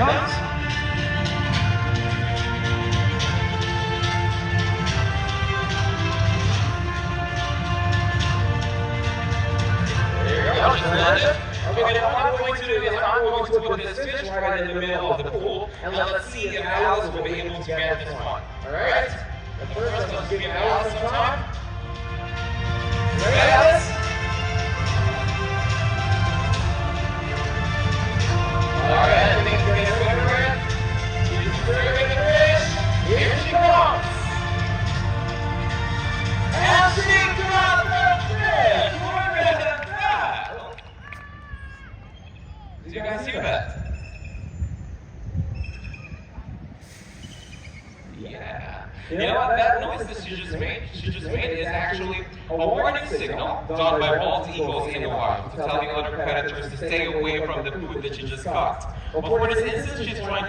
comes. There you go, just landed. Okay, now what I'm going to do is I'm going to put this fish right in the middle of the pool, and let's see if Alice will be able to get this one. Alright? But first, let's give Alice some time. Ready, Alice? Alright, everything's going to swim around. She's serving the fish. Here she comes. And she dropped the fish. Look at that. Did you guys hear that? Yeah. You know what? That noise that she just made is actually a warning signal done by bald eagles in the wild to tell the other predators to stay away from the food that she just caught. Well, for this instance, she's trying